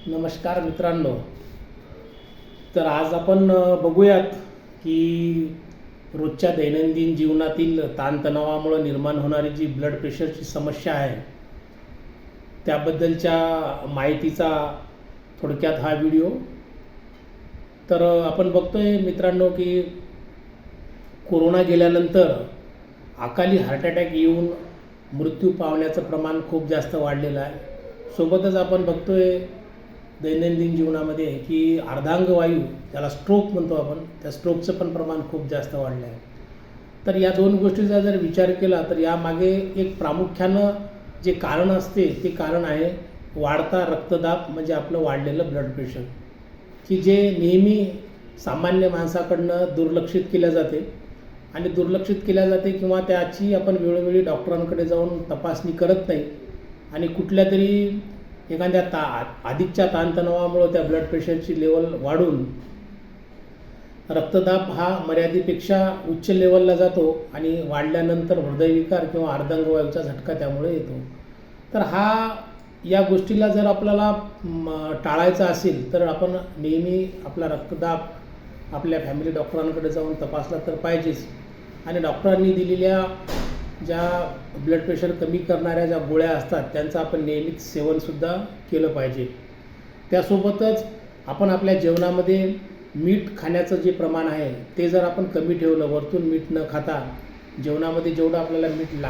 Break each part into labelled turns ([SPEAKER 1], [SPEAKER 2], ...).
[SPEAKER 1] नमस्कार मित्रांनो. तर आज आपण बघूयात की रोजच्या दैनंदिन जीवनातील ताणतणावामुळे निर्माण होणारी जी ब्लड प्रेशरची समस्या आहे त्याबद्दलच्या माहितीचा थोडक्यात हा व्हिडिओ. तर आपण बघतोय मित्रांनो की कोरोना गेल्यानंतर अकाली हार्ट अटॅक येऊन मृत्यू पावण्याचं प्रमाण खूप जास्त वाढलेलं आहे. सोबतच आपण बघतोय दैनंदिन जीवनामध्ये की अर्धांगवायू, त्याला स्ट्रोक म्हणतो आपण, त्या स्ट्रोकचं पण प्रमाण खूप जास्त वाढलं आहे. तर या दोन गोष्टीचा जर विचार केला तर यामागे एक प्रामुख्यानं जे कारण असते ते कारण आहे वाढता रक्तदाब, म्हणजे आपलं वाढलेलं ब्लड प्रेशर, की जे नेहमी सामान्य माणसाकडनं दुर्लक्षित केल्या जाते आणि दुर्लक्षित केल्या जाते किंवा त्याची आपण वेळोवेळी डॉक्टरांकडे जाऊन तपासणी करत नाही आणि कुठल्या तरी एखाद्या अधिकच्या ताणतणावामुळे त्या ब्लड प्रेशरची लेवल वाढून रक्तदाब हा मर्यादेपेक्षा उच्च लेवलला जातो आणि वाढल्यानंतर हृदयविकार किंवा अर्धांगवायूचा झटका त्यामुळे येतो. तर या गोष्टीला जर आपल्याला टाळायचं असेल तर आपण नेहमी आपला रक्तदाब आपल्या फॅमिली डॉक्टरांकडे जाऊन तपासला तर पाहिजेच आणि डॉक्टरांनी दिलेल्या ज्या ब्लड प्रेशर कमी करणाऱ्या ज्या गोळ्या असतात त्यांचं आपण नेहमीच सेवनसुद्धा केलं पाहिजे. त्यासोबतच आपण आपल्या जेवणामध्ये मीठ खाण्याचं जे प्रमाण आहे ते जर आपण कमी ठेवलं, वरतून मीठ न खाता जेवणामध्ये जेवढं आपल्याला मीठ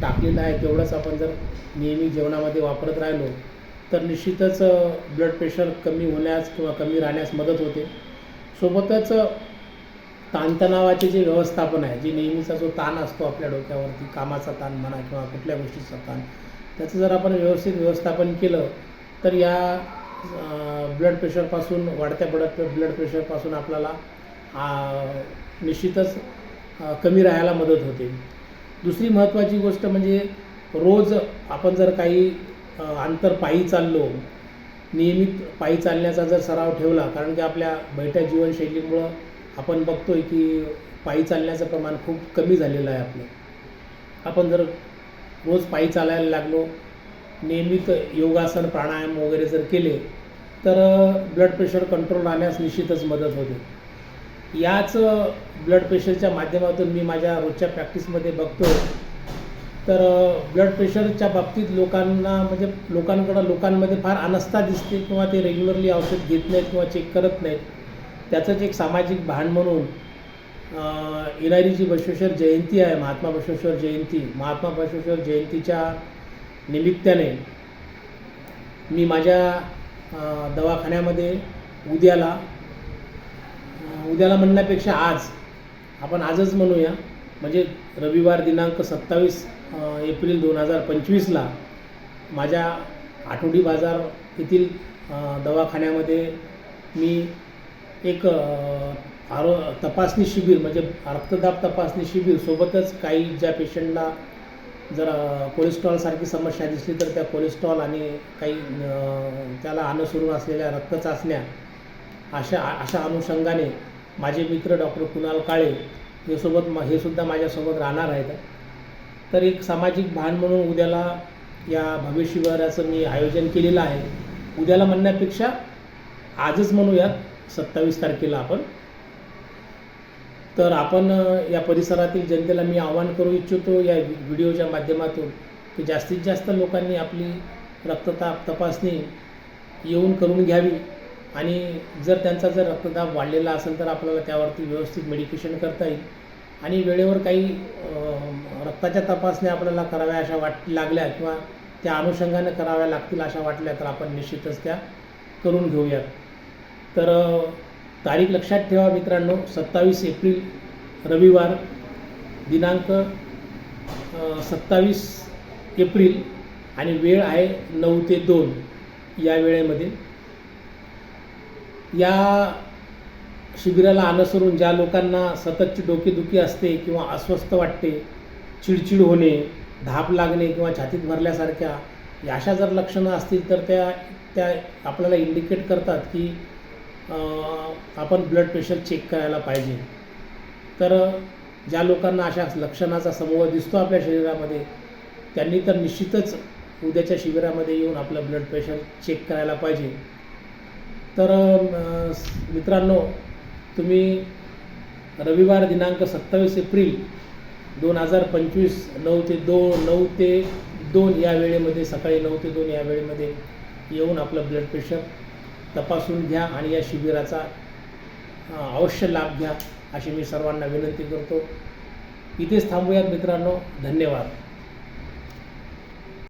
[SPEAKER 1] टाकलेलं आहे तेवढंच आपण जर नेहमी जेवणामध्ये वापरत राहिलो तर निश्चितच ब्लड प्रेशर कमी होण्यास किंवा कमी राहण्यास मदत होते. सोबतच ताणतणावाचे जे व्यवस्थापन आहे, जे नेहमीचा जो ताण असतो आपल्या डोक्यावरती, कामाचा ताण म्हणा किंवा कुठल्या गोष्टीचा ताण, त्याचं जर आपण व्यवस्थित व्यवस्थापन केलं तर या ब्लड प्रेशरपासून, वाढत्या ब्लड प्रेशरपासून आपल्याला निश्चितच कमी राहायला मदत होते. दुसरी महत्त्वाची गोष्ट म्हणजे रोज आपण जर काही अंतर पायी चाललो, नियमित पायी चालण्याचा जर सराव ठेवला, कारण की आपल्या बैठ्या जीवनशैलीमुळं आपण बघतोय की पायी चालण्याचं प्रमाण खूप कमी झालेलं आहे आपलं. आपण जर रोज पायी चालायला लागलो, नियमित योगासन प्राणायाम वगैरे जर केले तर ब्लड प्रेशर कंट्रोल राहण्यास निश्चितच मदत होते. याच ब्लड प्रेशरच्या माध्यमातून मी माझ्या रोजच्या प्रॅक्टिसमध्ये बघतो तर ब्लड प्रेशरच्या बाबतीत लोकांमध्ये फार अनास्था दिसते किंवा ते रेग्युलरली औषध घेत नाहीत किंवा चेक करत नाहीत. त्याचंच एक सामाजिक भान म्हणून येणारी जी बसवेश्वर जयंती आहे, महात्मा बसवेश्वर जयंतीच्या निमित्ताने मी माझ्या दवाखान्यामध्ये उद्याला म्हणण्यापेक्षा आपण आजच म्हणूया, म्हणजे रविवार दिनांक 27 एप्रिल 2025ला माझ्या आठवडी बाजार येथील दवाखान्यामध्ये मी एक तपासणी शिबिर, म्हणजे रक्तदाब तपासणी शिबिर, सोबतच काही ज्या पेशंटला जर कोलेस्ट्रॉलसारखी समस्या दिसली तर त्या कोलेस्ट्रॉल आणि काही त्याला अनुसरून असलेल्या रक्तचाचण्या अशा अनुषंगाने माझे मित्र डॉक्टर कुणाल काळे हे सुद्धा माझ्यासोबत राहणार आहेत. तर एक सामाजिक भान म्हणून उद्याला या भव्य शिबिराचं मी आयोजन केलेलं आहे. उद्याला म्हणण्यापेक्षा आजच म्हणूयात, 27 तारखेला आपण. तर आपण या परिसरातील जनतेला मी आवाहन करू इच्छितो या व्हिडिओच्या माध्यमातून की जास्तीत जास्त लोकांनी आपली रक्तदाब तपासणी येऊन करून घ्यावी आणि जर त्यांचा रक्तदाब वाढलेला असेल तर आपल्याला त्यावरती व्यवस्थित मेडिकेशन करता येईल आणि वेळेवर काही रक्ताच्या तपासण्या आपल्याला कराव्या अशा लागल्या किंवा त्या अनुषंगाने कराव्या लागतील अशा वाटल्या तर आपण निश्चितच त्या करून घेऊयात. तर तारीख लक्षात ठेवा मित्रांनो, 27 एप्रिल रविवार दिनांक 27 एप्रिल आणि वेळ आहे 9 ते 2 या वेळेमध्ये. या शिबिराला अनुसरून ज्या लोकांना सततची डोकेदुखी असते किंवा अस्वस्थ वाटते, चिडचिड होणे, धाप लागणे किंवा छातीत भरल्यासारख्या अशा जर लक्षणं असतील तर त्या आपल्याला इंडिकेट करतात की आपण ब्लड प्रेशर चेक करायला पाहिजे. तर ज्या लोकांना अशा लक्षणाचा समूह दिसतो आपल्या शरीरामध्ये त्यांनी तर निश्चितच उद्याच्या शिबिरामध्ये येऊन आपलं ब्लड प्रेशर चेक करायला पाहिजे तर मित्रांनो, तुम्ही रविवार दिनांक 27 एप्रिल 2025 9 ते 2 या वेळेमध्ये, सकाळी 9 ते 2 या वेळेमध्ये येऊन आपलं ब्लड प्रेशर तपासून घ्या आणि या शिबिराचा अवश्य लाभ घ्या अशी मी सर्वांना विनंती करतो. इथेच थांबूयात मित्रांनो. धन्यवाद.